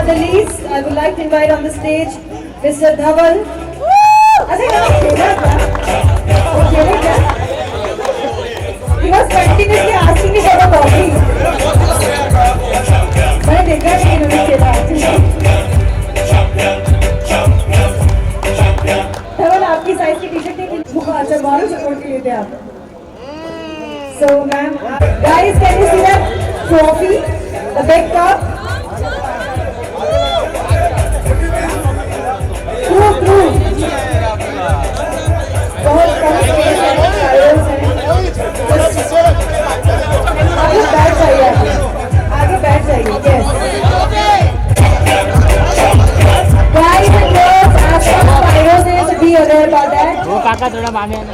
but the least, I would like to invite on the stage Mr. Dhaval. He was continuously asking me for a coffee. मैंने देखा कि इन्होंने खेला धवल आपकी size की T-shirt नहीं अच्छा मारो सपोर्ट के लिए थे आप So ma'am, guys, can you see that trophy, the big cup? True. बहुत कम स्पेस है, टायर्स हैं। आगे बैठ जाइए, yes. Guys and girls, ask for pyros to be aware about that. वो काका थोड़ा मांगे ना।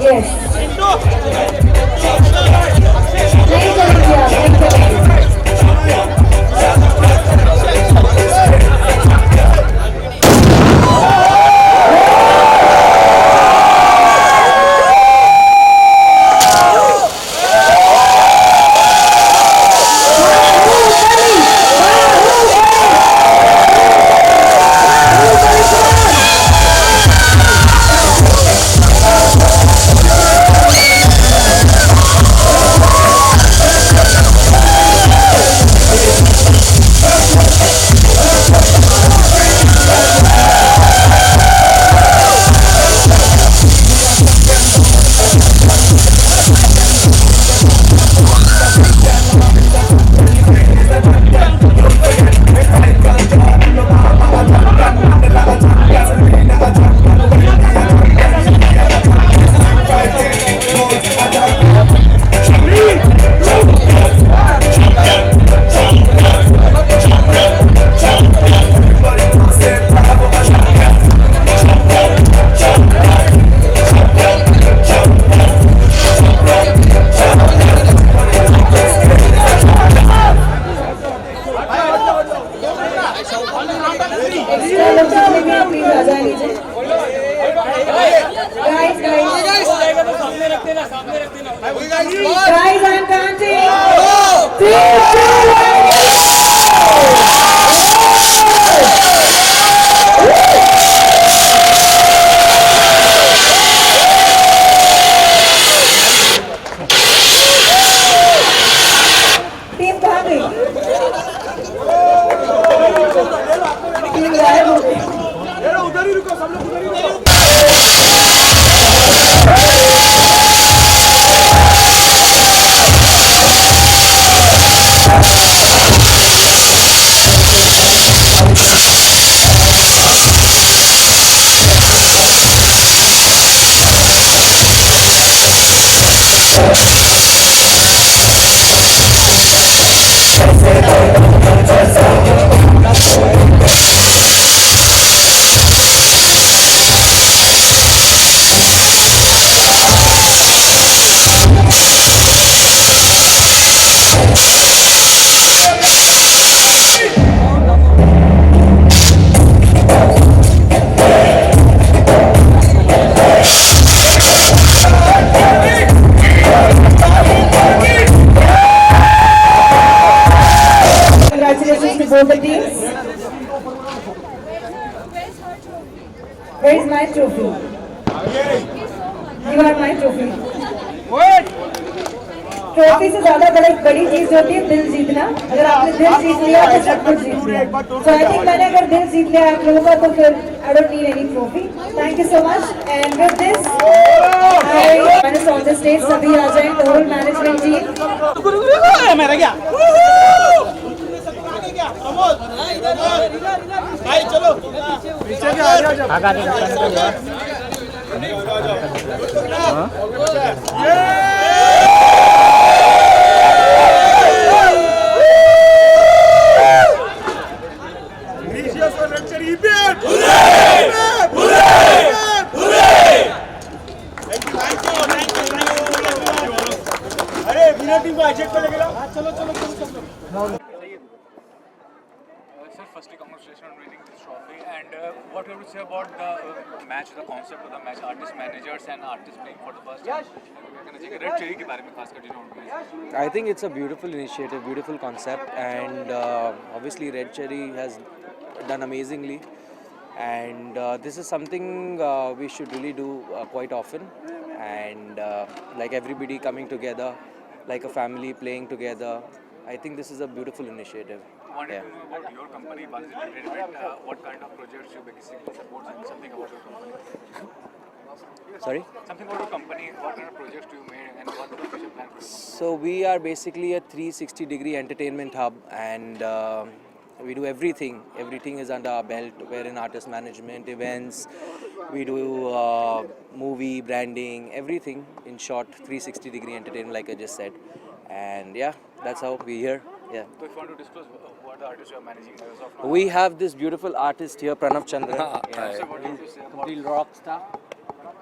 Yes. नहीं चलेंगे आप, नहीं चलेंगे। Guys, I'm counting. 3, 2, 1. Team कहाँ गई? Team गायब हो गई। उधर ही रुको, सब लोग उधर ही रुको। Both the teams. Where is my trophy? You are my trophy. Trophy से ज्यादा बड़ी चीज होती है दिल जीतना। अगर आपने दिल जीत लिया तो सब कुछ जीत लिया। So I think मैंने अगर दिल जीत लिया आप लोगों का तो फिर I don't need any trophy. Thank you so much. And with this, I on the stage सभी आ जाएं, the whole management team. मेरा क्या? भाई चलो पीछे भी आ जाओ काका दे अरे बिना टीम को चलो चलो चलो चलो firstly, congratulations on winning this trophy. And what you would say about the match, the concept of the match, artist managers and artists playing for the first time? Red Cherry के बारे में खासकर जिन्होंने I think it's a beautiful initiative, beautiful concept, and obviously Red Cherry has done amazingly. And this is something we should really do quite often. And like everybody coming together, like a family playing together. I think this is a beautiful initiative. wanted Yeah. to know about your company, Buzz Entertainment. What kind of projects you basically support and something about your company? Sorry? Something about your company, what kind of projects do you made and what's the future plan for your company? So we are basically a 360-degree entertainment hub, and we do everything. Everything is under our belt. We're in artist management, events. We do movie branding, everything. In short, 360-degree entertainment, like I just said. And yeah, that's how we're here. Yeah. So if you want to disclose who are the artists you are managing as of now? We have this beautiful artist here, Pranav Chandran. So what do you have to say about rock star.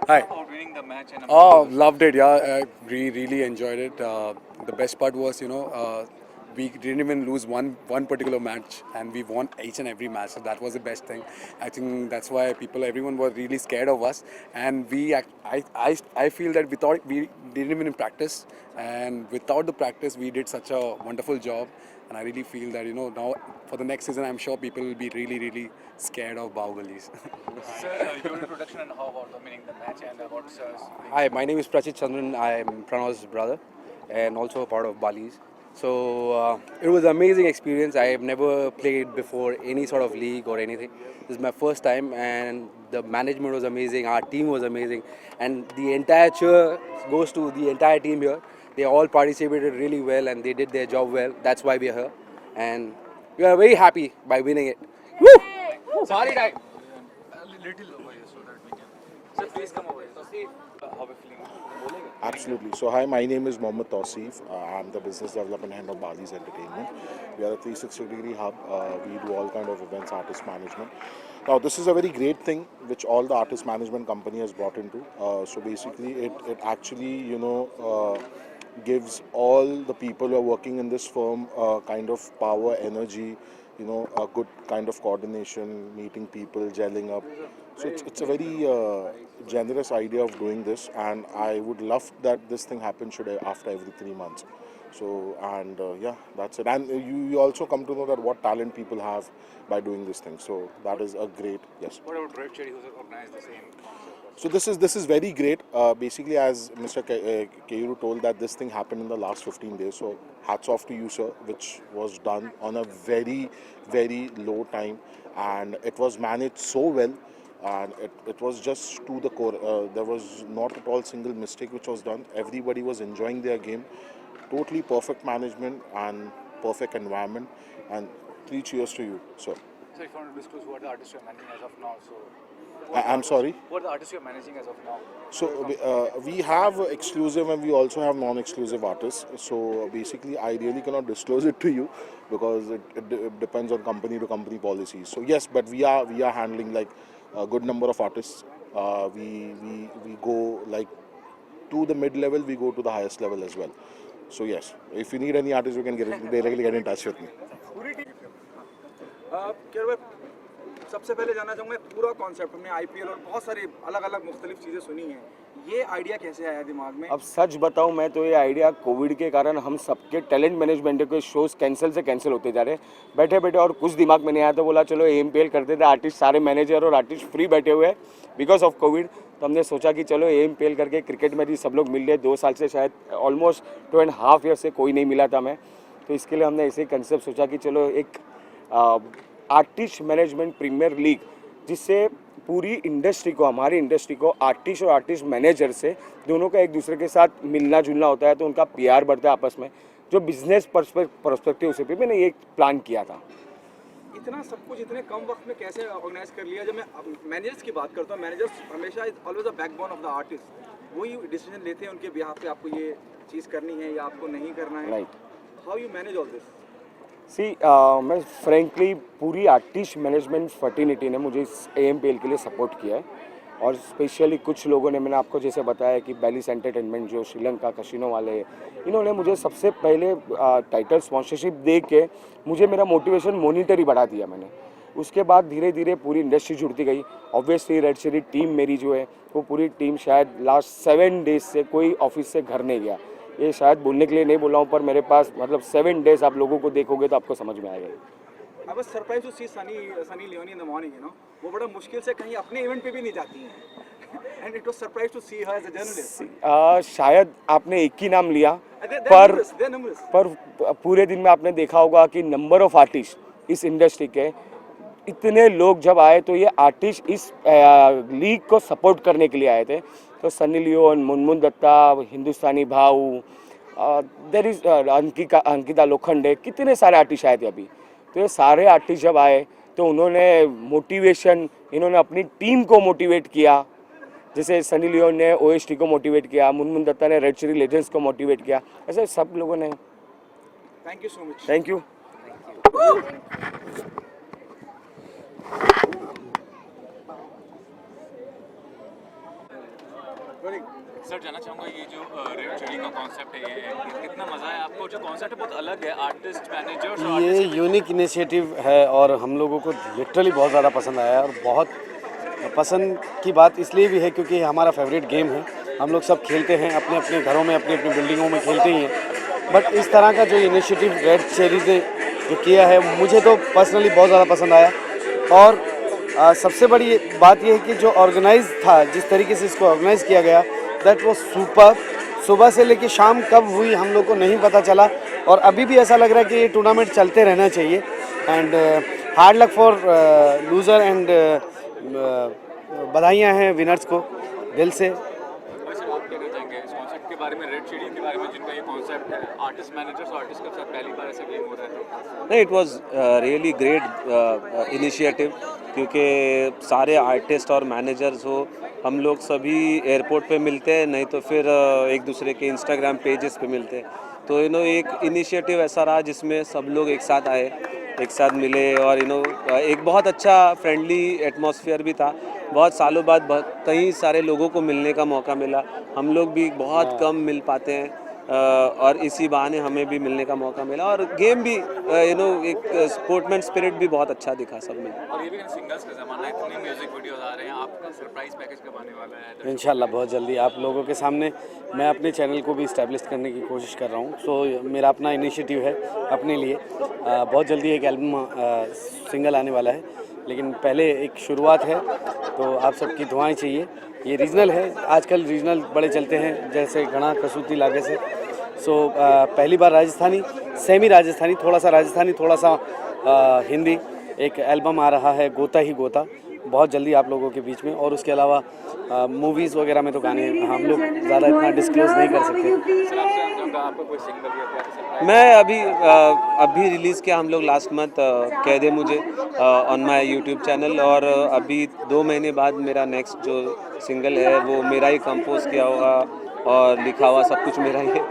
Hi. about winning the match and Oh, loved it. Yeah, we really enjoyed it. The best part was, we didn't even lose one particular match, and we won each and every match. So that was the best thing. I think that's why everyone was really scared of us, and I feel that we didn't even practice, and without the practice, we did such a wonderful job. And I really feel that now for the next season, I'm sure people will be really scared of Bahubalis. Sir, your introduction and how about winning the match and about Hi, my name is Prachit Chandran. I am Pranav's brother and also a part of Bali's. So it was an amazing experience. I have never played before any sort of league or anything. This is my first time, and the management was amazing. Our team was amazing, and the entire cheer goes to the entire team here. They all participated really well and they did their job well. That's why we are here, and we are very happy by winning it. Woo! Sorry, guys. little over here so that we can. Sir, please come over here. So see how we're feeling. Absolutely. So hi, my name is Mohammed Tausif. I'm the business development head of Bali's Entertainment. We are a 360-degree hub. We do all kind of events, artist management. Now this is a very great thing which all the artist management company has brought into. So basically it actually gives all the people who are working in this firm kind of power, energy, a good kind of coordination, meeting people, gelling up. So it's a very generous idea of doing this, and I would love that this thing happens after every 3 months. So, and yeah, that's it. And you also come to know that what talent people have by doing this thing. So that is a great, yes. What about Red Cherry who's organized the same? So this is very great. Basically, as Mr. Keiru told, that this thing happened in the last 15 days. So hats off to you, sir, which was done on a very low time, and it was managed so well, and it was just to the core. There was not at all single mistake which was done. Everybody was enjoying their game. Totally perfect management and perfect environment. And 3 cheers to you, sir. So if you want to disclose who are the artists you are managing as of now, so. I'm sorry. What are the artists you are managing as of now? So we have exclusive and we also have non-exclusive artists. So basically, I really cannot disclose it to you because it depends on company to company policies. So yes, but we are handling like a good number of artists. We go like to the mid level, we go to the highest level as well. So yes, if you need any artist, you can directly get in touch with me. सबसे पहले जानना चाहूँगा पूरा concept हमने IPL और बहुत सारी अलग अलग मुख्तलिफ चीज़ें सुनी हैं, ये आइडिया कैसे आया दिमाग में? अब सच बताऊं मैं तो ये आइडिया कोविड के कारण हम सबके टैलेंट मैनेजमेंट के शोज कैंसिल होते जा रहे बैठे और कुछ दिमाग में नहीं आया तो बोला चलो एमपीएल करते थे। आर्टिस्ट सारे मैनेजर और आर्टिस्ट फ्री बैठे हुए हैं बिकॉज ऑफ कोविड, तो हमने सोचा कि चलो एमपीएल करके क्रिकेट में भी सब लोग मिल रहे। 2 साल से शायद ऑलमोस्ट 2.5 ईयर से कोई नहीं मिला था मैं, तो इसके लिए हमने ऐसे ही कंसेप्ट सोचा कि चलो एक आर्टिस्ट मैनेजमेंट प्रीमियर लीग, जिससे पूरी इंडस्ट्री को, हमारी इंडस्ट्री को आर्टिस्ट और आर्टिस्ट मैनेजर से दोनों का एक दूसरे के साथ मिलना जुलना होता है, तो उनका पीआर बढ़ता है आपस में। जो बिजनेस पर्सपेक्टिव से भी मैंने ये प्लान किया था। इतना सब कुछ इतने कम वक्त में कैसे ऑर्गेनाइज कर लिया? जब मैं मैनेजर्स की बात करता हूँ, मैनेजर्स हमेशा always a backbone of the artist, वही डिसीजन लेते हैं उनके बिहाफ पे आपको ये चीज़ करनी है या आपको नहीं करना है। Right. How you manage all this? मैं फ्रेंकली पूरी आर्टिस्ट मैनेजमेंट फर्टिनिटी ने मुझे इस एमपीएल के लिए सपोर्ट किया है, और स्पेशली कुछ लोगों ने, मैंने आपको जैसे बताया कि बैलिस एंटरटेनमेंट जो श्रीलंका कसिनो वाले हैं, इन्होंने मुझे सबसे पहले टाइटल स्पॉन्सरशिप दे के मुझे मेरा मोटिवेशन मॉनिटरी बढ़ा दिया मैंने। उसके बाद धीरे धीरे पूरी इंडस्ट्री जुड़ती गई। ऑब्वियसली रेड चिली टीम मेरी जो है वो पूरी टीम शायद लास्ट 7 डेज से कोई ऑफिस से घर नहीं गया। ये शायद बोलने के लिए नहीं बोला हूँ, पर मेरे पास मतलब 7 डेज आप लोगों को देखोगे तो आपको समझ में आएगा। I was surprised to see Sunny Leone in the morning, you know. वो बड़ा मुश्किल से कहीं अपने इवेंट पे भी नहीं जाती हैं। And it was surprised to see her as a journalist. शायद आपने एक ही नाम लिया, They're numerous. पर पूरे दिन में आपने देखा होगा कि नंबर ऑफ आर्टिस्ट इस इंडस्ट्री के, इतने लोग जब आए तो ये आर्टिस्ट इस लीग को सपोर्ट करने के लिए आए थे। तो सनी लियोन, मुनमुन दत्ता, हिंदुस्तानी भाऊ, देयर इज अंकिता लोखंडे, कितने सारे आर्टिस्ट आए थे अभी। तो ये सारे आर्टिस्ट जब आए तो उन्होंने मोटिवेशन, इन्होंने अपनी टीम को मोटिवेट किया। जैसे सनी लियोन ने OST को मोटिवेट किया, मुनमुन दत्ता ने रेड चिली लेजेंड्स को मोटिवेट किया, ऐसे सब लोगों ने। Thank you so much. Thank you. Sir जानना चाहूँगा ये जो रेड चिली का कॉन्सेप्ट है, ये कितना मज़ा है आपको? जो कॉन्सेप्ट है बहुत अलग है, आर्टिस्ट मैनेजर्स और ये यूनिक इनिशिएटिव है और हम लोगों को लिटरली बहुत ज़्यादा पसंद आया है। और बहुत पसंद की बात इसलिए भी है क्योंकि हमारा फेवरेट गेम है। हम लोग सब खेलते हैं अपने अपने घरों में, अपनी अपनी बिल्डिंगों में खेलते ही हैं। बट इस तरह का जो इनिशिएटिव रेड चिली ने जो किया है, मुझे तो पर्सनली बहुत ज़्यादा पसंद आया। और सबसे बड़ी बात यह है कि जो ऑर्गेनाइज था, जिस तरीके से इसको ऑर्गेनाइज़ किया गया, दैट वाज सुपर। सुबह से लेके शाम कब हुई हम लोग को नहीं पता चला और अभी भी ऐसा लग रहा है कि ये टूर्नामेंट चलते रहना चाहिए। And hard luck for loser and बधाइयाँ हैं विनर्स को दिल से। वैसे आप क्या कहना चाहेंगे इस कॉन्सेप्ट के बारे में, रेड चिली के बारे में, जिनका ये कॉन्सेप्ट है, आर्टिस्ट मैनेजर्स और आर्टिस्ट के साथ पहली बार ऐसा गेम हो रहा है? नहीं, it was really great initiative, क्योंकि सारे आर्टिस्ट और मैनेजर्स हो, हम लोग सभी एयरपोर्ट पे मिलते हैं, नहीं तो फिर एक दूसरे के इंस्टाग्राम पेजेस पे मिलते हैं। तो एक इनिशिएटिव ऐसा रहा जिसमें सब लोग एक साथ आए, एक साथ मिले और एक बहुत अच्छा फ्रेंडली एटमॉस्फेयर भी था। बहुत सालों बाद कई सारे लोगों को मिलने का मौका मिला। हम लोग भी बहुत कम मिल पाते हैं और इसी बहाने हमें भी मिलने का मौका मिला। और गेम भी एक स्पोर्टमैन स्पिरिट भी बहुत अच्छा दिखा सब में। और ये भी सिंगल्स का ज़माना है, इतने म्यूजिक वीडियोस आ रहे हैं, आपका सरप्राइज पैकेज कब आने वाला है? इंशाल्लाह बहुत जल्दी आप लोगों के सामने। मैं अपने चैनल को भी इस्टेब्लिश करने की कोशिश कर रहा हूँ। सो मेरा अपना इनिशिएटिव है अपने लिए। बहुत जल्दी एक एल्बम सिंगल आने वाला है, लेकिन पहले एक शुरुआत है, तो आप सबकी दुआएं चाहिए। ये रीजनल है, आजकल रीजनल बड़े चलते हैं, जैसे घना कसूती लागे से। सो पहली बार राजस्थानी, सेमी राजस्थानी, थोड़ा सा हिंदी एक एल्बम आ रहा है, गोता ही गोता, बहुत जल्दी आप लोगों के बीच में। और उसके अलावा मूवीज़ वगैरह में तो गाने हम लोग ज़्यादा इतना डिस्क्लोज नहीं कर सकते। आपको कोई सिंगल या क्या सरप्राइज? मैं अभी रिलीज़ किया हम लोग लास्ट मंथ कह दे मुझे ऑन माय यूट्यूब चैनल। और अभी 2 महीने बाद मेरा नेक्स्ट जो सिंगल है वो मेरा ही कंपोज किया हुआ और लिखा हुआ सब कुछ मेरा ही है।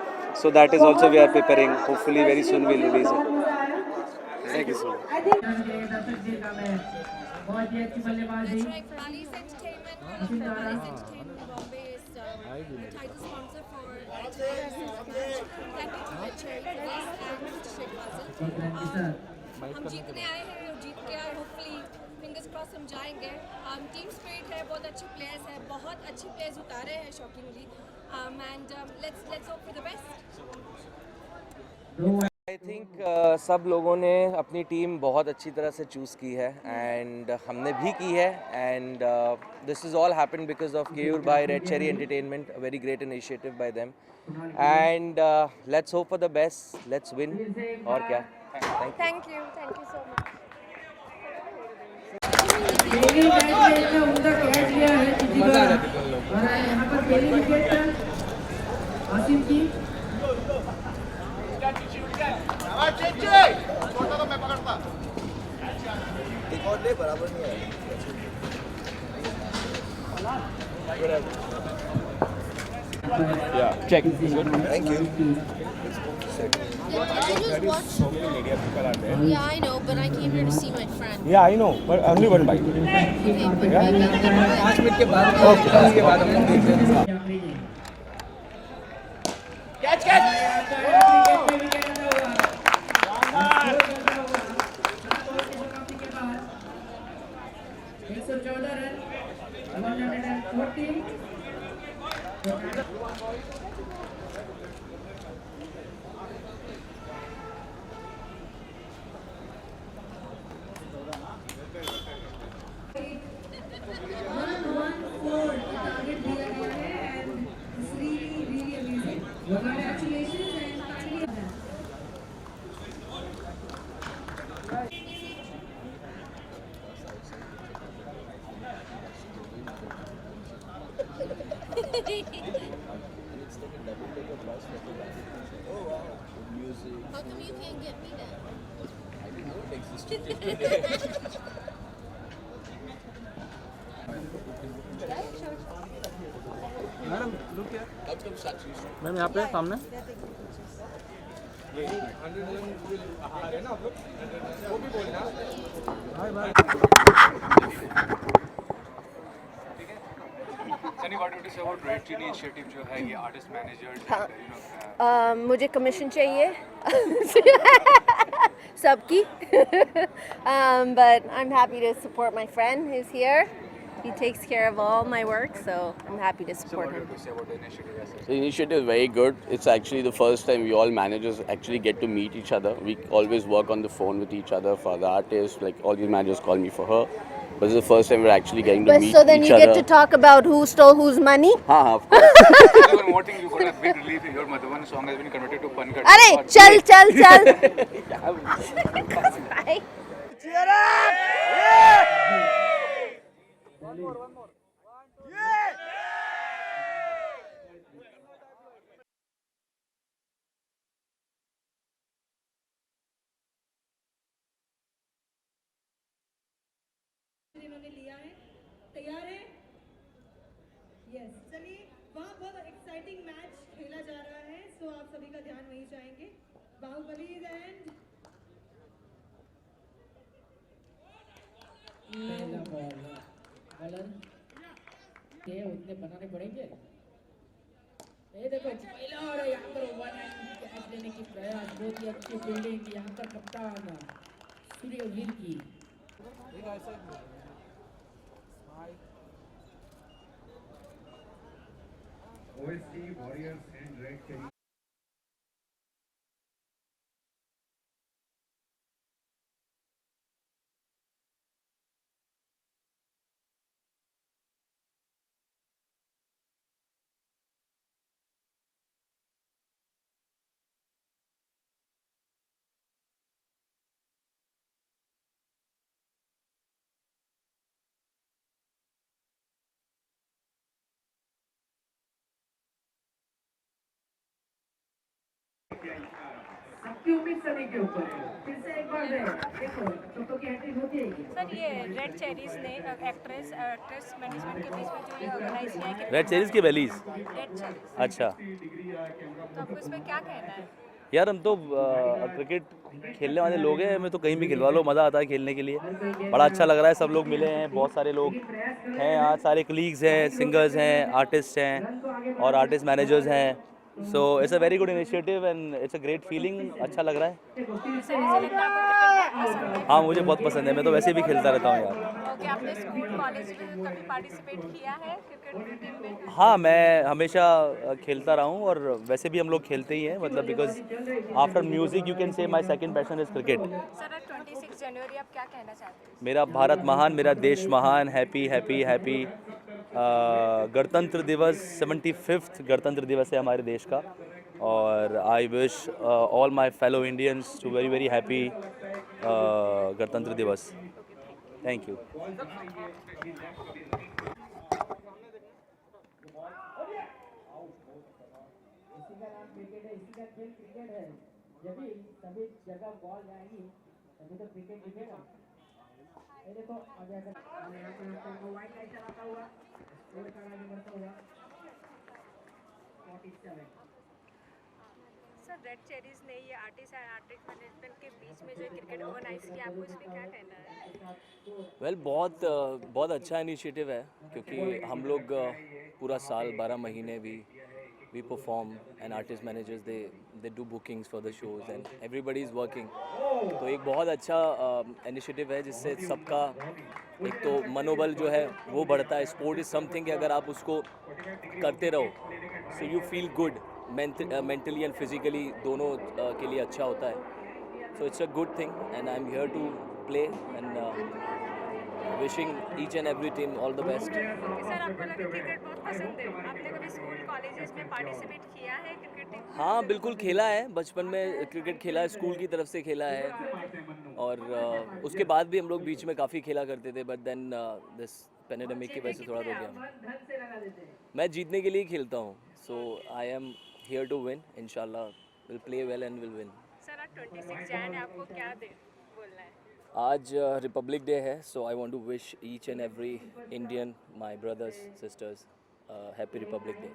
So that is also we are preparing, hopefully very soon will release it. Thank you so much. बहुत ही अच्छी बल्लेबाजी। That's right, Bally's Entertainment. Bally's Entertainment Bombay is the title sponsor for Red Cherry. Thank you to Red Cherry for this and Mr. Sheikh Fazil. हम जीतने आए हैं और जीत के आए, होपफुली फिंगर्स क्रॉस हम जाएंगे। टीम स्पिरिट है, बहुत अच्छे प्लेयर्स हैं, बहुत अच्छे प्लेयर्स उतारे हैं shockingly, and let's hope for the best. I think सब लोगों ने अपनी टीम बहुत अच्छी तरह से चूज़ की है एंड हमने भी की है। And this is all happened because of Keyur by Red Cherry Entertainment, a very great initiative by them. And let's hope for the best, let's win. और क्या, Thank you so much. पहली match में इतना उम्दा कैच लिया है जीती का। और यहाँ पर पहली विकेट आसिम की। Yeah. Check. Thank you. I just watched. So many media people are there. Yeah, I know, but I came here to see my friend. Yeah, I know, but only one bite. Okay, but maybe we can. 5 minute के बाद उसके बाद हम लोग देख लेंगे Congratulations and finally. How come you can't get me then? Ma'am यहाँ पे सामने Sunny, what would you say about Red Chilli initiative जो है ये artist managers मुझे कमीशन चाहिए सबकी but I'm happy to support my friend who's here. He takes care of all my work, so I'm happy to So support what him. would you say about the initiative as such? The initiative is very good. It's actually the first time we all managers actually get to meet each other. We always work on the phone with each other for the artists. Like all the managers call me for her. But this is the first time we're actually getting to But meet so then each you other. get to talk about who stole whose money. हाँ, of course. One more thing, you got a big relief. Your Madhuban song has been converted to Pankaj. अरे चल Bye. इन्होंने लिया है तैयार है yes चलिए वहाँ बहुत एक्साइटिंग मैच खेला जा रहा है सो आप सभी का ध्यान वहीं जाएंगे बाहुबली एंड पहला बॉलर ये उतने बनाने पड़ेंगे ये देखो पहला और यहाँ पर वन एंड कैच लेने की प्रयास बहुत ही अच्छी फील्डिंग यहाँ पर कप्तान सूर्यवीर की OST Warriors and Red Cherry. सबकी उम्मीद सभी के ऊपर है फिर से एक बार देखो छोटों की एंट्री होती है सर ये रेड चेरीज ने एक्ट्रेस मैनेजमेंट के बीच में जो ये ऑर्गेनाइज किया है रेड चेरीज की वैलीज रेड चेरीज अच्छा तो आपको इस पर क्या कहना है यार हम तो क्रिकेट खेलने वाले लोग हैं, हमें तो कहीं भी खिलवा लो, मज़ा आता है खेलने के लिए। बड़ा अच्छा लग रहा है, सब लोग मिले हैं, बहुत सारे लोग हैं यहाँ, सारे कलीग्स हैं, सिंगर्स हैं, आर्टिस्ट हैं और आर्टिस्ट मैनेजर्स हैं। सो it's a very good initiative and it's a great feeling, अच्छा लग रहा है। हाँ मुझे बहुत पसंद है, मैं तो वैसे भी खेलता रहता हूँ यार। ओके, आपने स्कूल कॉलेज में कभी पार्टिसिपेट किया है क्रिकेट टीम में? हाँ मैं हमेशा खेलता रहा हूँ और वैसे भी हम लोग खेलते ही हैं, मतलब because after music you can say my second passion is cricket. Sir 26 जनवरी आप क्या कहना चाहते हैं? मेरा भारत महान, मेरा देश महान, हैप्पी हैप्पी हैप्पी गणतंत्र दिवस, 75th गणतंत्र दिवस है हमारे देश का और I wish all my fellow Indians to very very happy गणतंत्र दिवस। Thank you. जब भी सभी जगह बॉल जाएगी तभी तो क्रिकेट दिखेगा। ये देखो आगे आगे वाइड लाइट चलाता हुआ और आगे बढ़ता हुआ 47। सर रेड चेरीज ने ये आर्टिस्ट एंड आर्टिस्ट मैनेजमेंट के बीच में जो क्रिकेट ऑर्गेनाइज किया, आपको इस पर क्या कहना है? वेल बहुत अच्छा इनिशिएटिव है, क्योंकि हम लोग पूरा साल 12 महीने we perform and artist managers they do bookings for the shows and everybody is working. तो एक बहुत अच्छा इनिशिएटिव है जिससे सबका एक तो मनोबल जो है वो बढ़ता है. स्पोर्ट इज़ समथिंग कि अगर आप उसको करते रहो so you feel good mentally and physically दोनों के लिए अच्छा होता है. So it's a good thing and I am here to play and wishing each and every team all the best. Sir आपको लगा क्रिकेट बहुत पसंद है, आपने कभी स्कूल कॉलेजेस में पार्टिसिपेट किया है क्रिकेट? हाँ बिल्कुल खेला है, बचपन में क्रिकेट खेला है, स्कूल की तरफ से खेला है और उसके बाद भी हम लोग बीच में काफ़ी खेला करते थे, बट देन दिस पेंडेमिक की वजह से थोड़ा रुक गया. मैं जीतने के लिए खेलता हूँ, so I am here to win. इंशाल्लाह will play well and will win. Sir आज 26 जैन है, आपको क्या बोलना है? आज रिपब्लिक डे है, so I want to wish each and every Indian, my brothers sisters, happy Republic Day.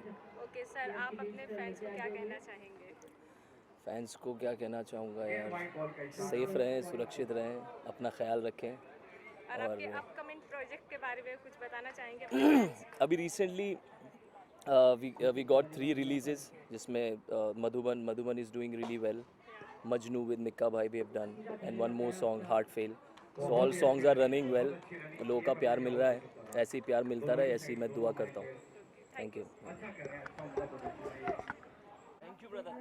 Okay sir, आप अपने फैंस को क्या कहना चाहेंगे? फैंस को क्या कहना चाहूँगा यार, सेफ रहें, सुरक्षित रहें, अपना ख्याल रखें. और आपके अपकमिंग प्रोजेक्ट के बारे में कुछ बताना चाहेंगे अपने fans को? अभी रिसेंटली वी गॉट 3 रिलीजेस जिसमें Madhuban is doing really well. Majnu with Mikka Bhai we have done and one more song Heart Fail. So all songs are running well. लोगों का प्यार मिल रहा है, ऐसे ही प्यार मिलता रहे, ऐसी मैं दुआ करता हूँ. Thank you. Thank you brother.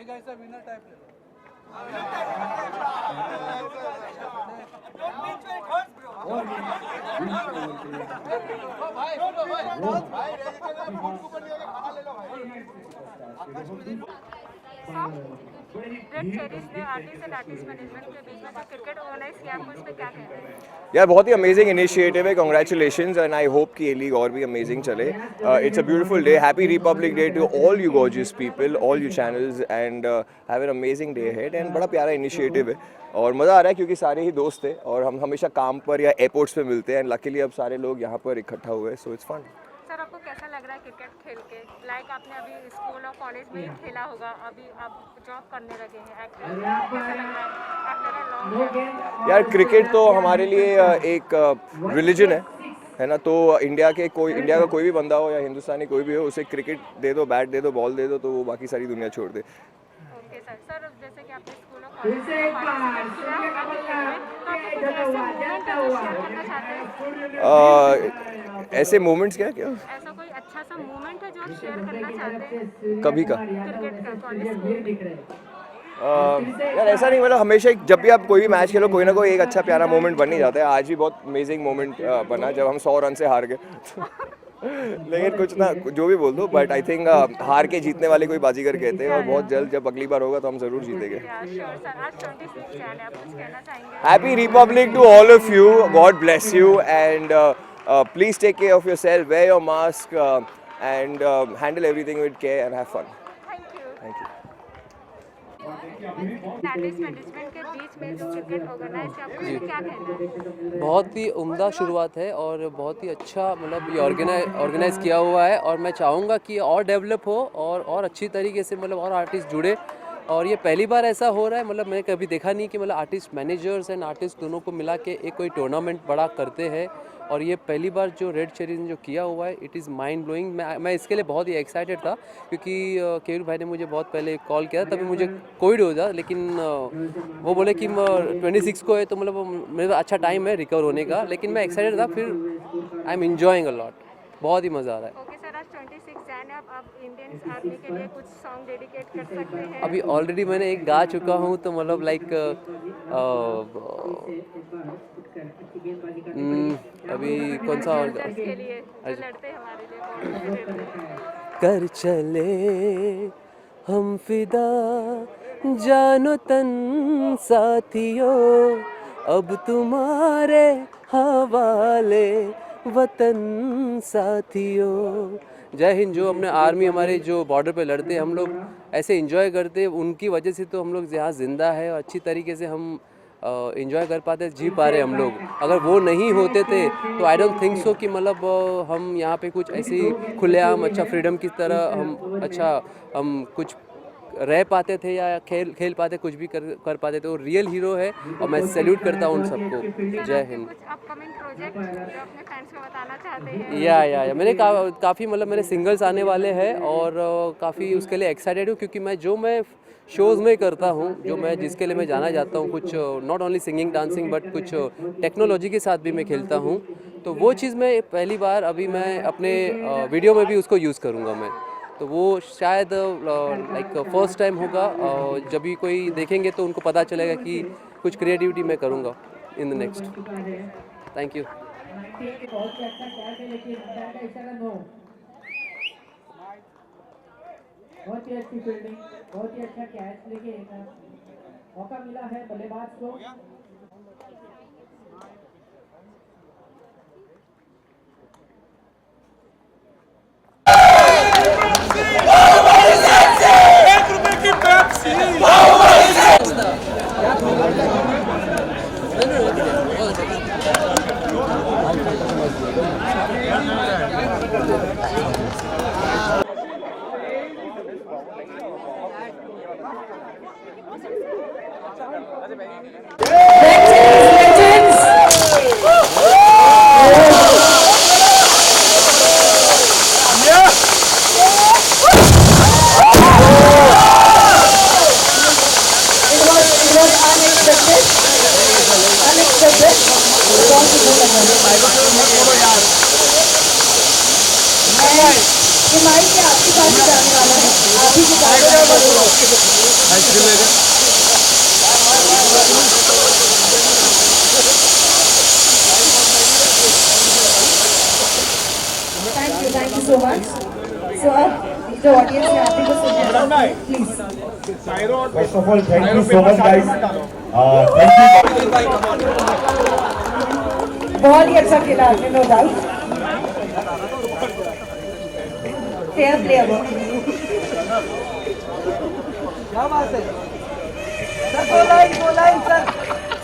एक ऐसा विनर टाइप ले लो. रेड चेरीज ने आर्टिस्ट एंड आर्टिस्ट मैनेजमेंट के बीच में जो क्रिकेट ऑर्गेनाइज किया, आपको इस पे क्या कहना है? यार बहुत ही अमेजिंग इनिशिएटिव है. कॉन्ग्रेचुलेशंस एंड आई होप कि ये लीग और भी अमेजिंग चले. It's a beautiful day. Happy Republic day to all you gorgeous people, all you channels and have an amazing day ahead. And बड़ा प्यारा इनिशिएटिव है और मज़ा आ रहा है क्योंकि सारे ही दोस्त थे और हम हमेशा काम पर या एयरपोर्ट्स पे मिलते हैं. लकीली अब सारे लोग यहाँ पर इकट्ठा हुए, सो इट्स फन. सर आपको कैसा लग रहा है क्रिकेट खेल के? लाइक आपने अभी स्कूल और कॉलेज में ही खेला होगा, अभी आप जॉब करने लगे हैं एक्टर, कैसा लग रहा है? यार क्रिकेट तो हमारे लिए एक रिलीजन है ना। तो इंडिया का कोई भी बंदा हो या हिंदुस्तानी कोई भी हो, उसे क्रिकेट दे दो, बैट दे दो, बॉल दे दो, तो वो बाकी सारी दुनिया छोड़ दे। Okay sir. सर जैसे कि आपने स्कूल और कॉलेज में पार्टिसिपेट किया, तो आपको कुछ ऐसे मोमेंट है जो शेयर करना चाहते हैं? ऐसे मोमेंट्स क्या ऐसा कोई अच्छा सा मोमेंट है जो आप शेयर करना चाहते हैं कभी का? क्रिकेट का कॉलेज में? यार ऐसा नहीं, मतलब हमेशा जब भी आप कोई भी मैच खेलो, कोई ना कोई एक अच्छा प्यारा मोमेंट बन ही जाता है। आज भी बहुत अमेजिंग मोमेंट बना जब हम 100 रन से हार गए। लेकिन कुछ ना, जो भी बोल दो, बट आई थिंक हार के जीतने वाले कोई बाजीगर कहते हैं, और बहुत जल्द जब अगली बार होगा तो हम जरूर जीतेंगे। Happy republic to all of you, god bless you, and please take care of yourself, wear your mask, and handle everything with care and have fun. Thank you. Talent management के बीच में जो क्रिकेट ऑर्गेनाइज किया, आपको इसमें क्या कहना है? बहुत ही उम्दा शुरुआत है और बहुत ही अच्छा, मतलब ये ऑर्गेनाइज़ किया हुआ है, और मैं चाहूँगा कि और डेवलप हो और अच्छी तरीके से, मतलब और आर्टिस्ट जुड़े। और ये पहली बार ऐसा हो रहा है, मतलब मैंने कभी देखा नहीं कि मतलब आर्टिस्ट मैनेजर्स एंड आर्टिस्ट दोनों को मिला के एक कोई टूर्नामेंट बड़ा करते हैं। और ये पहली बार जो रेड चेरीज ने जो किया हुआ है, इट इज़ माइंड ब्लोइंग। मैं इसके लिए बहुत ही एक्साइटेड था, क्योंकि केयूर भाई ने मुझे बहुत पहले कॉल किया, तभी मुझे कोविड हो जाता, लेकिन वो बोले कि 26 को है, तो मतलब मेरा अच्छा टाइम है रिकवर होने का। लेकिन मैं एक्साइटेड था, फिर I am enjoying a lot, बहुत ही मज़ा आ रहा है। ओके सर, आज 26 जैन है, अब इंडियन आर्मी के लिए कुछ सॉन्ग डेडिकेट कर सकते हैं? अभी ऑलरेडी मैंने एक गा चुका हूँ, तो मतलब लाइक अभी कौन सा और के लिए जो लड़ते हैं हमारे लिए? कर चले हम फिदा जानो तन साथियों, अब तुम्हारे हवाले वतन साथियों। जय हिंद। जो अपने आर्मी, हमारे जो बॉर्डर पे लड़ते हैं, हम लोग ऐसे एंजॉय करते हैं, उनकी वजह से तो हम लोग यहाँ ज़िंदा है, और अच्छी तरीके से हम एंजॉय कर पाते, जी पा रहे हम लोग। अगर वो नहीं होते थे तो आई डोंट थिंक सो कि मतलब हम यहाँ पे कुछ ऐसी खुलेआम अच्छा फ्रीडम की तरह हम कुछ रह पाते थे या खेल पाते, कुछ भी कर पाते थे। वो रियल हीरो है, और मैं सैल्यूट करता हूँ उन सबको। जय हिंद। अपकमिंग प्रोजेक्ट जो अपने फैंस को बताना चाहते हैं? या मैंने काफ़ी मतलब मेरे सिंगल्स आने वाले हैं, और काफ़ी उसके लिए एक्साइटेड हूँ, क्योंकि मैं शोज़ में करता हूँ, जिसके लिए मैं जाना चाहता हूँ, कुछ not only singing dancing but कुछ टेक्नोलॉजी के साथ भी मैं खेलता हूँ। तो वो चीज़ मैं पहली बार अभी मैं अपने वीडियो में भी उसको यूज़ करूँगा मैं। तो वो शायद लाइक फर्स्ट टाइम होगा, जब भी कोई देखेंगे तो उनको पता चलेगा कि कुछ क्रिएटिविटी मैं करूँगा in the next. Thank you. बहुत ही अच्छी फील्डिंग, बहुत ही अच्छा कैच लेके एक मौका मिला है बल्लेबाज को। Thank you so much. So, the audience है, आप भी कुछ सुनिए, please. First of all, thank you so much, guys. Thank you. बहुत ही अच्छा खेला आपने, नो डाउट। फेयर प्ले अब।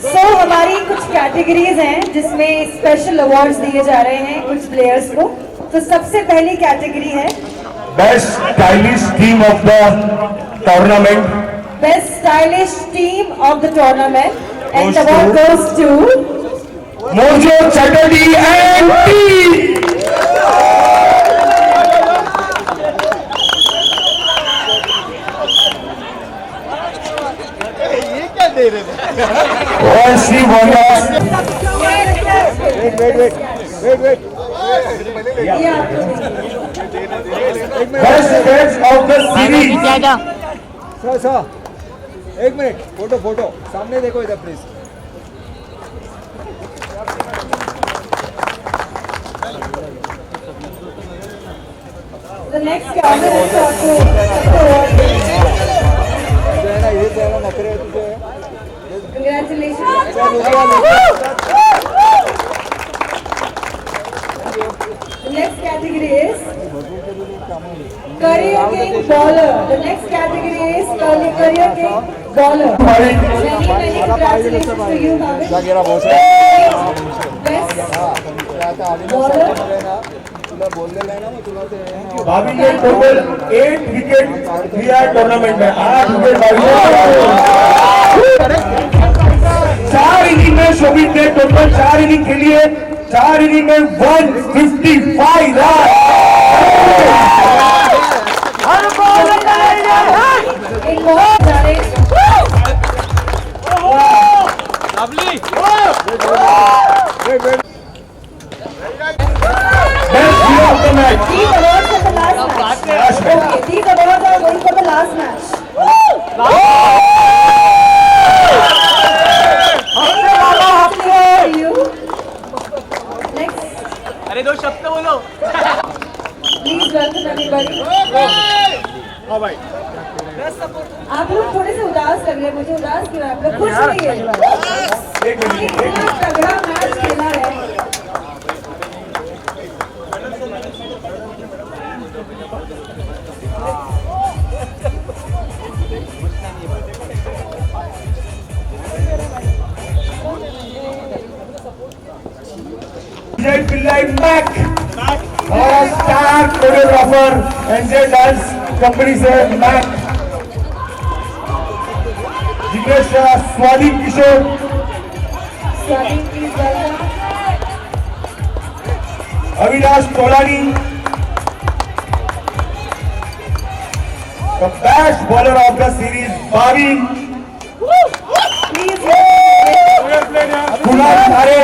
सो हमारी कुछ कैटेगरीज हैं जिसमें स्पेशल अवार्ड्स दिए जा रहे हैं कुछ प्लेयर्स को। तो सबसे पहली कैटेगरी है Best stylish team of the tournament. Best stylish team of the tournament, and award goes to Mojo Chatterjee and team. और Shri Vanraj best match of the series. Sir एक मिनट, फोटो सामने देखो इधर please. The next cabinet is also ये तेरा नखरे तुझे. congratulations. The next category is Career King Bowler. The next category is Career King Bowler. Many congratulations to you, Bhavin. Best bowler. भाभी ने टोटल 8 विकेट लिया टूर्नामेंट में. 8 wicket भाभी ने. 4 इनिंग में शोभित ने टोटल 4 इनिंग खेली है. 4 इनिंग में 155 run. In bowler, Best hero of the match. these awards are the last match. Okay, these awards are going for the last match. You. Next. अरे 2 शब्द बोलो. Please welcome everybody. आप लोग थोड़े से उदास लग रहे हैं. मुझे उदास क्यों है? आप लोग खुश रहिए. इतना तगड़ा मैच खेला है. Vijay Pillai Mac, our star choreographer, NJ Dance Company से Mac, जिग्नेश स्वाधीन किशोर, Swadeep, please welcome. Avinash Tolani, the best bowler of the series, Bhavin, Please. Kunal Khare,